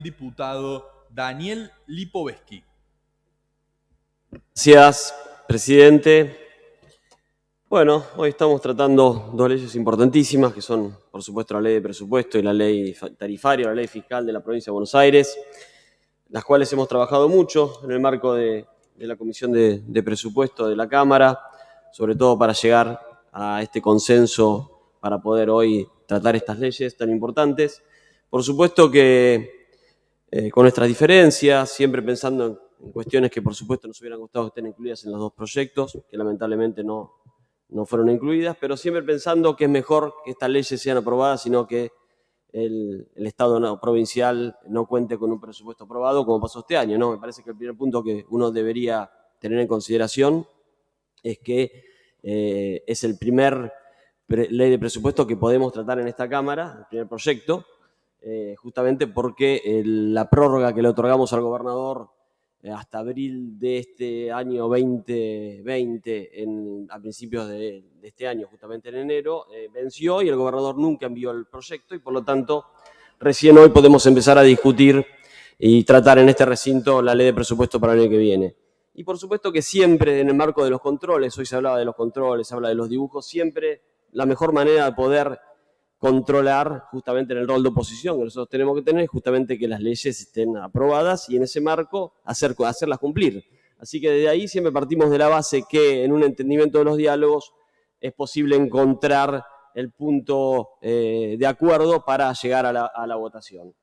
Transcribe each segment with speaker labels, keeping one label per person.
Speaker 1: diputado Daniel Lipovetsky.
Speaker 2: Gracias, presidente. Bueno, hoy estamos tratando dos leyes importantísimas, que son, por supuesto, la ley de presupuesto y la ley tarifaria, la ley fiscal de la provincia de Buenos Aires, las cuales hemos trabajado mucho en el marco de la Comisión de Presupuesto de la Cámara, sobre todo para llegar a este consenso para poder hoy tratar estas leyes tan importantes. Por supuesto que con nuestras diferencias, siempre pensando en cuestiones que por supuesto nos hubieran gustado que estén incluidas en los dos proyectos, que lamentablemente no fueron incluidas, pero siempre pensando que es mejor que estas leyes sean aprobadas, sino que el Estado provincial no cuente con un presupuesto aprobado, como pasó este año, ¿no? Me parece que el primer punto que uno debería tener en consideración es que es el primer ley de presupuesto que podemos tratar en esta Cámara, el primer proyecto, justamente porque la prórroga que le otorgamos al gobernador hasta abril de este año 2020, a principios de este año, justamente en enero, venció y el gobernador nunca envió el proyecto y por lo tanto recién hoy podemos empezar a discutir y tratar en este recinto la ley de presupuesto para el año que viene. Y por supuesto que siempre en el marco de los controles, hoy se hablaba de los controles, se habla de los dibujos, siempre la mejor manera de poder controlar justamente en el rol de oposición que nosotros tenemos que tener, justamente que las leyes estén aprobadas y en ese marco hacerlas cumplir. Así que desde ahí siempre partimos de la base que en un entendimiento de los diálogos es posible encontrar el punto de acuerdo para llegar a la votación.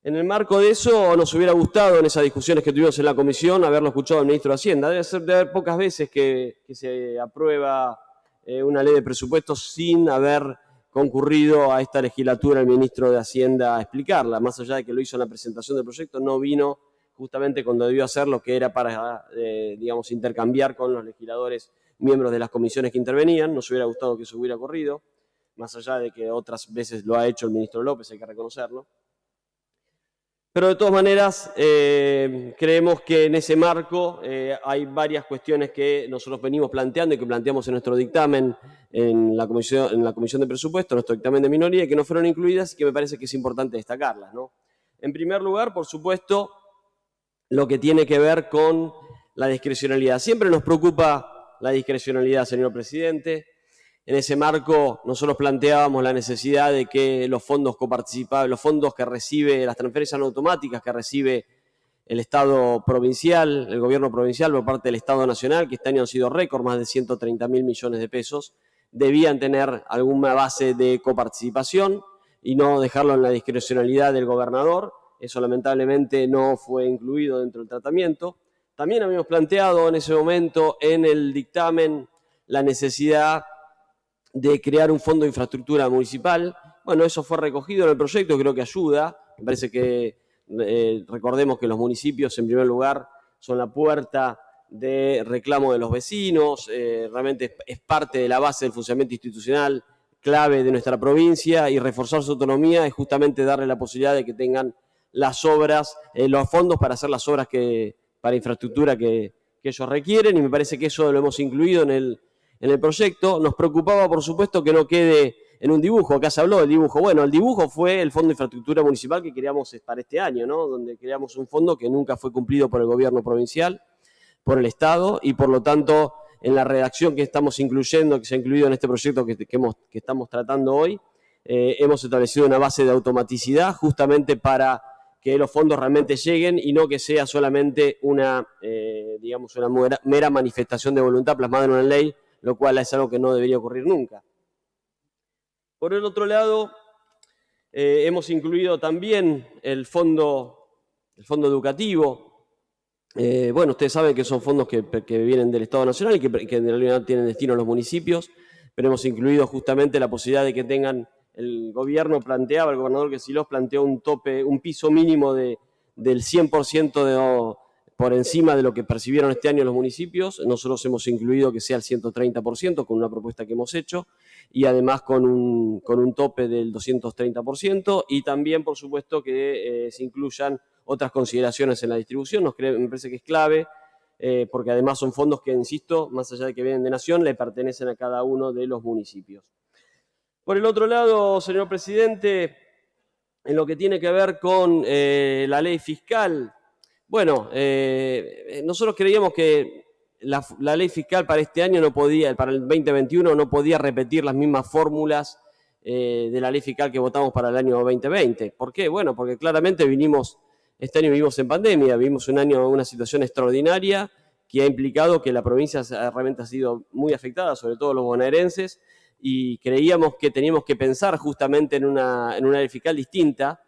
Speaker 2: En el marco de eso nos hubiera gustado en esas discusiones que tuvimos en la comisión haberlo escuchado al ministro de Hacienda. Debe haber pocas veces que se aprueba una ley de presupuestos sin haber concurrido a esta legislatura el ministro de Hacienda a explicarla. Más allá de que lo hizo en la presentación del proyecto, no vino justamente cuando debió hacerlo, que era para, digamos, intercambiar con los legisladores miembros de las comisiones que intervenían. Nos hubiera gustado que eso hubiera ocurrido, más allá de que otras veces lo ha hecho el ministro López, hay que reconocerlo. Pero de todas maneras, creemos que en ese marco hay varias cuestiones que nosotros venimos planteando y que planteamos en nuestro dictamen en la Comisión de Presupuesto, nuestro dictamen de minoría, y que no fueron incluidas y que me parece que es importante destacarlas, ¿no? En primer lugar, por supuesto, lo que tiene que ver con la discrecionalidad. Siempre nos preocupa la discrecionalidad, señor presidente. En ese marco, nosotros planteábamos la necesidad de que los fondos coparticipables, los fondos que recibe, las transferencias no automáticas que recibe el Estado provincial, el gobierno provincial por parte del Estado nacional, que este año han sido récord, más de 130.000 millones de pesos, debían tener alguna base de coparticipación y no dejarlo en la discrecionalidad del gobernador. Eso lamentablemente no fue incluido dentro del tratamiento. También habíamos planteado en ese momento en el dictamen la necesidad de crear un fondo de infraestructura municipal. Bueno, eso fue recogido en el proyecto, creo que ayuda. Me parece que recordemos que los municipios, en primer lugar, son la puerta de reclamo de los vecinos, realmente es parte de la base del funcionamiento institucional clave de nuestra provincia, y reforzar su autonomía es justamente darle la posibilidad de que tengan las obras, los fondos para hacer las obras para infraestructura que ellos requieren, y me parece que eso lo hemos incluido en el proyecto. Nos preocupaba, por supuesto, que no quede en un dibujo. Acá se habló del dibujo. Bueno, el dibujo fue el Fondo de Infraestructura Municipal que queríamos para este año, ¿no? Donde creamos un fondo que nunca fue cumplido por el gobierno provincial, por el Estado, y por lo tanto, en la redacción que estamos incluyendo, que se ha incluido en este proyecto que estamos tratando hoy, hemos establecido una base de automaticidad justamente para que los fondos realmente lleguen y no que sea solamente una mera manifestación de voluntad plasmada en una ley, lo cual es algo que no debería ocurrir nunca. Por el otro lado, hemos incluido también el fondo educativo. Bueno, ustedes saben que son fondos que vienen del Estado Nacional y que en realidad tienen destino a los municipios, pero hemos incluido justamente la posibilidad de que tengan, el gobernador Kicillof planteó un tope, un piso mínimo del 100% por encima de lo que percibieron este año los municipios. Nosotros hemos incluido que sea el 130% con una propuesta que hemos hecho, y además con un tope del 230%, y también, por supuesto, que se incluyan otras consideraciones en la distribución. Me parece que es clave, porque además son fondos que, insisto, más allá de que vienen de Nación, le pertenecen a cada uno de los municipios. Por el otro lado, señor presidente, En lo que tiene que ver con la ley fiscal, bueno, nosotros creíamos que la ley fiscal para este año no podía, para el 2021, no podía repetir las mismas fórmulas de la ley fiscal que votamos para el año 2020. ¿Por qué? Bueno, porque claramente este año vivimos en pandemia, vivimos un año, una situación extraordinaria que ha implicado que la provincia realmente ha sido muy afectada, sobre todo los bonaerenses, y creíamos que teníamos que pensar justamente en una ley fiscal distinta,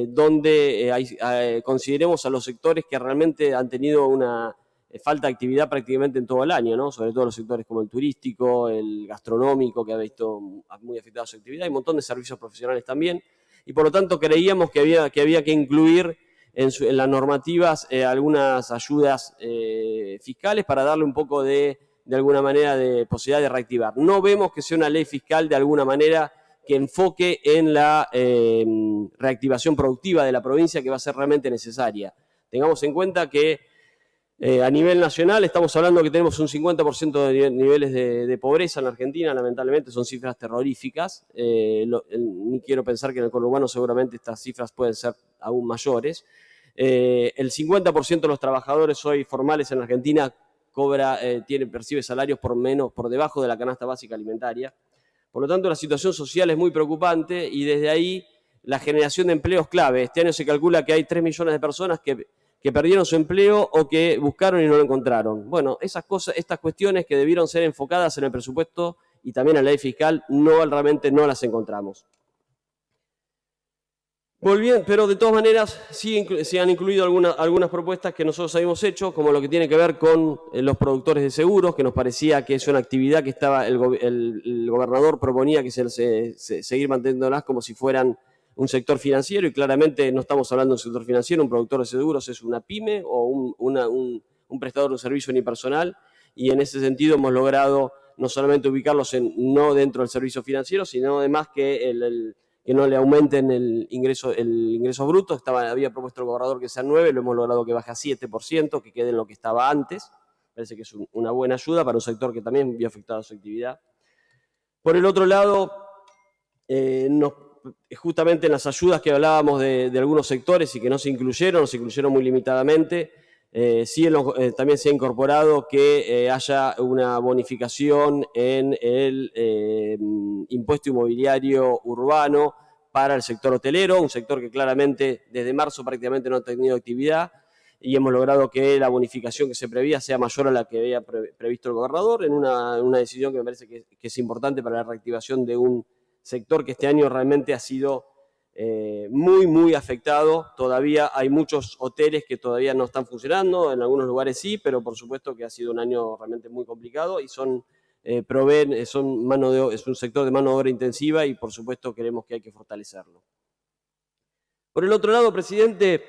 Speaker 2: donde consideremos a los sectores que realmente han tenido una falta de actividad prácticamente en todo el año, ¿no? Sobre todo los sectores como el turístico, el gastronómico, que ha visto muy afectada su actividad, y un montón de servicios profesionales también, y por lo tanto creíamos que había que incluir en las normativas algunas ayudas fiscales para darle un poco de alguna manera de posibilidad de reactivar. No vemos que sea una ley fiscal de alguna manera que enfoque en la reactivación productiva de la provincia, que va a ser realmente necesaria. Tengamos en cuenta que a nivel nacional estamos hablando que tenemos un 50% de niveles de pobreza en la Argentina, lamentablemente son cifras terroríficas. Ni quiero pensar que en el conurbano seguramente estas cifras pueden ser aún mayores. El 50% de los trabajadores hoy formales en la Argentina percibe salarios por debajo de la canasta básica alimentaria. Por lo tanto, la situación social es muy preocupante y desde ahí la generación de empleo es clave. Este año se calcula que hay 3 millones de personas que perdieron su empleo o que buscaron y no lo encontraron. Bueno, estas cuestiones que debieron ser enfocadas en el presupuesto y también en la ley fiscal, realmente no las encontramos. Pero de todas maneras sí se han incluido algunas propuestas que nosotros habíamos hecho, como lo que tiene que ver con los productores de seguros, que nos parecía que es una actividad que el gobernador proponía que seguir manteniéndolas como si fueran un sector financiero, y claramente no estamos hablando de un sector financiero. Un productor de seguros es una pyme o un prestador de un servicio unipersonal, y en ese sentido hemos logrado no solamente ubicarlos no dentro del servicio financiero, sino además que no le aumenten el ingreso bruto. Había propuesto el gobernador que sea 9%, lo hemos logrado que baje a 7%, que quede en lo que estaba antes. Parece que es una buena ayuda para un sector que también vio afectada su actividad. Por el otro lado, justamente en las ayudas que hablábamos de algunos sectores y que no se incluyeron muy limitadamente, también se ha incorporado que haya una bonificación en el impuesto inmobiliario urbano para el sector hotelero, un sector que claramente desde marzo prácticamente no ha tenido actividad, y hemos logrado que la bonificación que se prevía sea mayor a la que había previsto el gobernador, en una decisión que me parece que es importante para la reactivación de un sector que este año realmente ha sido muy, muy afectado. Todavía hay muchos hoteles que todavía no están funcionando, en algunos lugares sí, pero por supuesto que ha sido un año realmente muy complicado y es un sector de mano de obra intensiva, y por supuesto creemos que hay que fortalecerlo. Por el otro lado, presidente,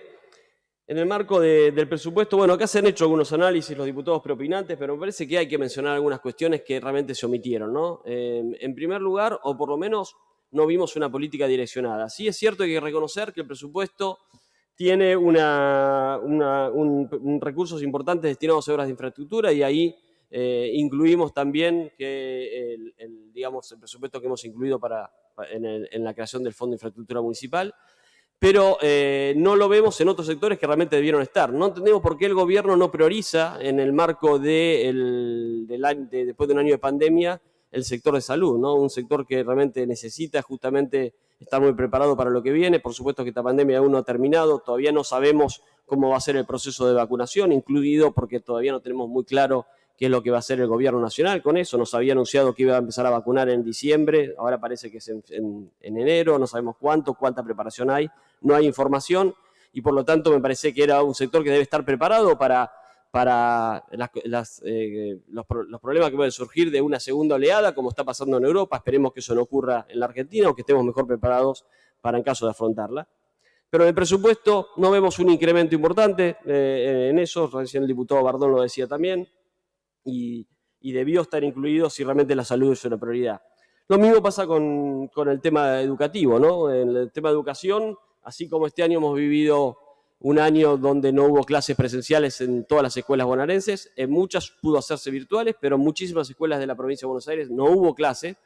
Speaker 2: en el marco del presupuesto, bueno, acá se han hecho algunos análisis los diputados preopinantes, pero me parece que hay que mencionar algunas cuestiones que realmente se omitieron, ¿no? En primer lugar, o por lo menos no vimos una política direccionada. Sí es cierto que hay que reconocer que el presupuesto tiene recursos importantes destinados a obras de infraestructura, y ahí incluimos también que el presupuesto que hemos incluido en la creación del Fondo de Infraestructura Municipal, pero no lo vemos en otros sectores que realmente debieron estar. No entendemos por qué el gobierno no prioriza, en el marco después de un año de pandemia, el sector de salud, ¿no? Un sector que realmente necesita justamente estar muy preparado para lo que viene. Por supuesto que esta pandemia aún no ha terminado, todavía no sabemos cómo va a ser el proceso de vacunación, incluido porque todavía no tenemos muy claro qué es lo que va a hacer el gobierno nacional con eso. Nos había anunciado que iba a empezar a vacunar en diciembre, ahora parece que es en enero, no sabemos cuánta preparación hay, no hay información, y por lo tanto me parece que era un sector que debe estar preparado para los problemas que pueden surgir de una segunda oleada, como está pasando en Europa. Esperemos que eso no ocurra en la Argentina, o que estemos mejor preparados para en caso de afrontarla. Pero en el presupuesto no vemos un incremento importante en eso, recién el diputado Bardón lo decía también, y debió estar incluido si realmente la salud es una prioridad. Lo mismo pasa con el tema educativo, ¿no? En el tema de educación, así como este año hemos vivido un año donde no hubo clases presenciales en todas las escuelas bonaerenses, en muchas pudo hacerse virtuales, pero en muchísimas escuelas de la provincia de Buenos Aires no hubo clases,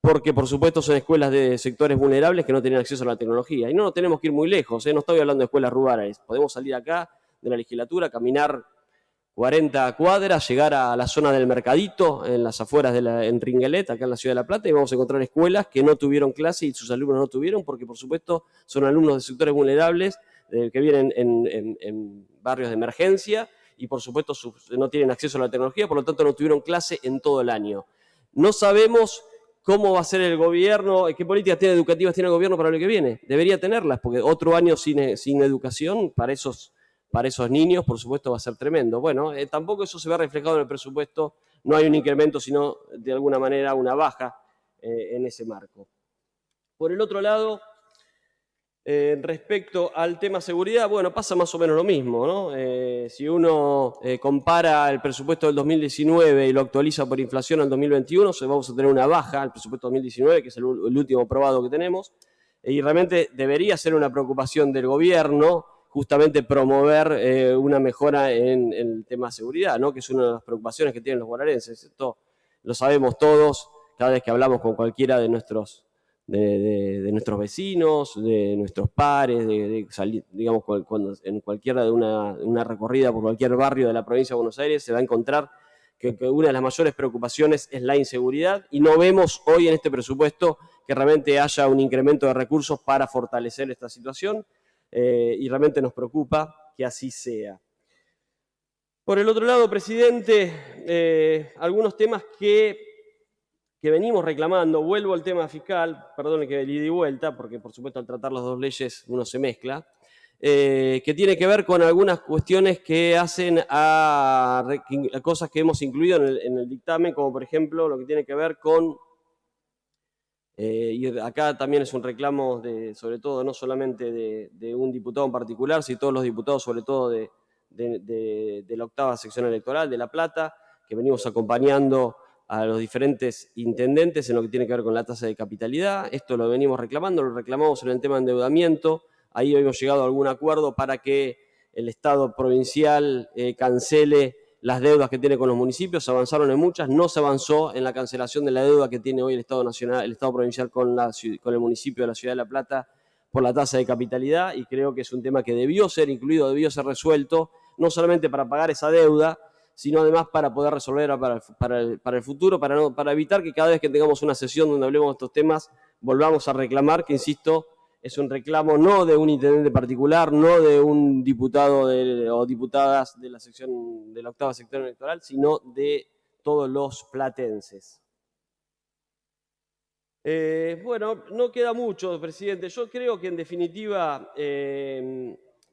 Speaker 2: porque por supuesto son escuelas de sectores vulnerables que no tienen acceso a la tecnología. Y no nos tenemos que ir muy lejos, no estoy hablando de escuelas rurales. Podemos salir acá de la legislatura, caminar 40 cuadras, llegar a la zona del Mercadito, en las afueras en Ringuelet, acá en la Ciudad de La Plata, y vamos a encontrar escuelas que no tuvieron clase y sus alumnos no tuvieron, porque por supuesto son alumnos de sectores vulnerables que vienen en barrios de emergencia y por supuesto no tienen acceso a la tecnología, por lo tanto no tuvieron clase en todo el año. No sabemos cómo va a ser el gobierno, qué políticas educativas tiene el gobierno para el año que viene. Debería tenerlas, porque otro año sin educación para esos niños, por supuesto, va a ser tremendo. Bueno, tampoco eso se ve reflejado en el presupuesto, no hay un incremento, sino de alguna manera una baja en ese marco. Por el otro lado, respecto al tema seguridad, bueno, pasa más o menos lo mismo, ¿no? Si uno compara el presupuesto del 2019 y lo actualiza por inflación al 2021, vamos a tener una baja al presupuesto 2019, que es el último aprobado que tenemos, y realmente debería ser una preocupación del gobierno justamente promover una mejora en el tema de seguridad, ¿no? Que es una de las preocupaciones que tienen los bonaerenses. Esto lo sabemos todos cada vez que hablamos con cualquiera de nuestros vecinos, de nuestros pares, digamos, cuando en cualquiera de una recorrida por cualquier barrio de la provincia de Buenos Aires se va a encontrar que una de las mayores preocupaciones es la inseguridad y no vemos hoy en este presupuesto que realmente haya un incremento de recursos para fortalecer esta situación y realmente nos preocupa que así sea. Por el otro lado, presidente, algunos temas que venimos reclamando, vuelvo al tema fiscal, perdone que le di vuelta, porque por supuesto al tratar las dos leyes uno se mezcla, que tiene que ver con algunas cuestiones que hacen a cosas que hemos incluido en el dictamen, como por ejemplo lo que tiene que ver con, y acá también es un reclamo sobre todo, no solamente de un diputado en particular, sino todos los diputados, sobre todo de la 8ª sección electoral de La Plata, que venimos acompañando a los diferentes intendentes en lo que tiene que ver con la tasa de capitalidad. Esto lo venimos reclamando, lo reclamamos en el tema de endeudamiento. Ahí hemos llegado a algún acuerdo para que el Estado provincial cancele las deudas que tiene con los municipios. Se avanzaron en muchas, no se avanzó en la cancelación de la deuda que tiene hoy el Estado nacional, el Estado provincial con el municipio de la Ciudad de La Plata por la tasa de capitalidad, y creo que es un tema que debió ser incluido, debió ser resuelto, no solamente para pagar esa deuda, sino además para poder resolverla para el futuro, para evitar que cada vez que tengamos una sesión donde hablemos de estos temas, volvamos a reclamar, que insisto, es un reclamo no de un intendente particular, no de un diputado o diputadas de la 8ª sección electoral, sino de todos los platenses. Bueno, no queda mucho, presidente. Yo creo que en definitiva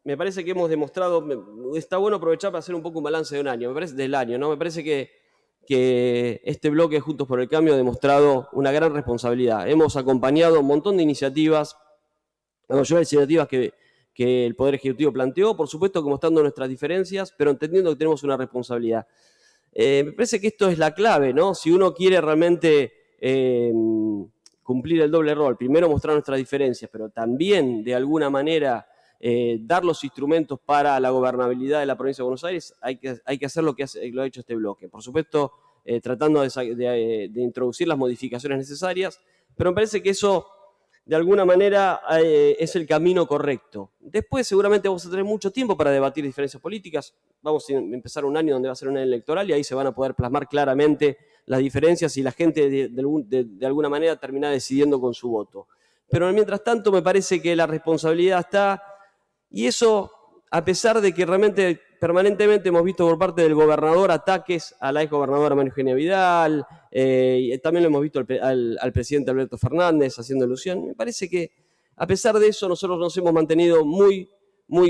Speaker 2: me parece que hemos demostrado, está bueno aprovechar para hacer un poco un balance de un año, del año, ¿no? Me parece que este bloque Juntos por el Cambio ha demostrado una gran responsabilidad. Hemos acompañado un montón de iniciativas, la mayoría de iniciativas que el Poder Ejecutivo planteó, por supuesto que mostrando nuestras diferencias, pero entendiendo que tenemos una responsabilidad. Me parece que esto es la clave, ¿no? Si uno quiere realmente cumplir el doble rol, primero mostrar nuestras diferencias, pero también de alguna manera dar los instrumentos para la gobernabilidad de la provincia de Buenos Aires, hay que hacer lo que ha hecho este bloque. Por supuesto, tratando de introducir las modificaciones necesarias, pero me parece que eso de alguna manera es el camino correcto. Después seguramente vamos a tener mucho tiempo para debatir diferencias políticas. Vamos a empezar un año donde va a ser un año electoral y ahí se van a poder plasmar claramente las diferencias y la gente de alguna manera termina decidiendo con su voto. Pero mientras tanto me parece que la responsabilidad está, y eso a pesar de que realmente permanentemente hemos visto por parte del gobernador ataques a la exgobernadora María Eugenia Vidal, y también lo hemos visto al presidente Alberto Fernández haciendo alusión. Me parece que a pesar de eso nosotros nos hemos mantenido muy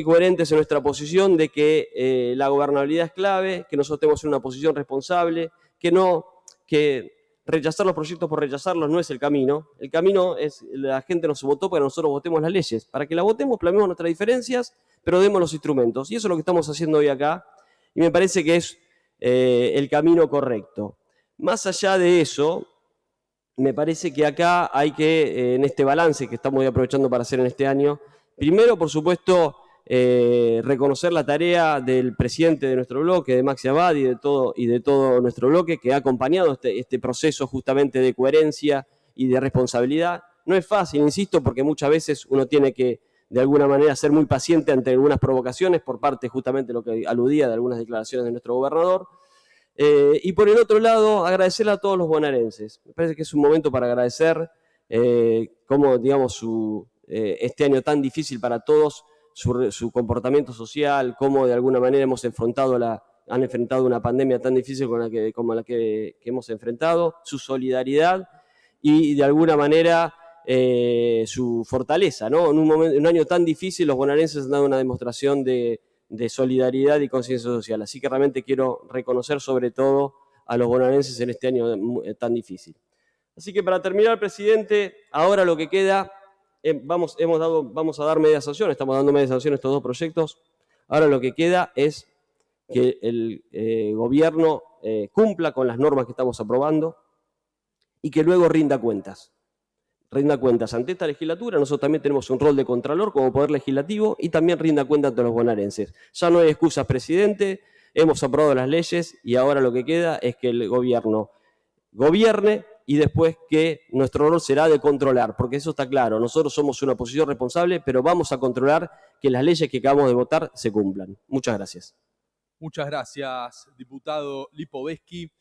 Speaker 2: coherentes en nuestra posición de que la gobernabilidad es clave, que nosotros tenemos una posición responsable, que rechazar los proyectos por rechazarlos no es el camino. El camino es, la gente nos votó para que nosotros votemos las leyes. Para que la votemos, plasmemos nuestras diferencias, pero demos los instrumentos. Y eso es lo que estamos haciendo hoy acá. Y me parece que es el camino correcto. Más allá de eso, me parece que acá hay que, en este balance que estamos aprovechando para hacer en este año, primero, por supuesto, reconocer la tarea del presidente de nuestro bloque, de Maxi Abad y de todo nuestro bloque, que ha acompañado este proceso justamente de coherencia y de responsabilidad. No es fácil, insisto, porque muchas veces uno tiene que, de alguna manera, ser muy paciente ante algunas provocaciones por parte, justamente lo que aludía de algunas declaraciones de nuestro gobernador. Y por el otro lado, agradecerle a todos los bonaerenses. Me parece que es un momento para agradecer cómo, digamos, este año tan difícil para todos, su comportamiento social, cómo de alguna manera han enfrentado una pandemia tan difícil como la que hemos enfrentado, su solidaridad y de alguna manera su fortaleza, ¿no? En un año tan difícil, los bonaerenses han dado una demostración de solidaridad y conciencia social. Así que realmente quiero reconocer sobre todo a los bonaerenses en este año tan difícil. Así que para terminar, presidente, ahora lo que queda, vamos a dar media sanción, estamos dando media sanción a estos dos proyectos. Ahora lo que queda es que el gobierno cumpla con las normas que estamos aprobando y que luego rinda cuentas ante esta legislatura. Nosotros también tenemos un rol de contralor como poder legislativo y también rinda cuentas ante los bonaerenses. Ya no hay excusas, presidente, hemos aprobado las leyes y ahora lo que queda es que el gobierno gobierne y después que nuestro rol será de controlar, porque eso está claro, nosotros somos una oposición responsable, pero vamos a controlar que las leyes que acabamos de votar se cumplan. Muchas gracias.
Speaker 1: Muchas gracias, diputado Lipovetsky.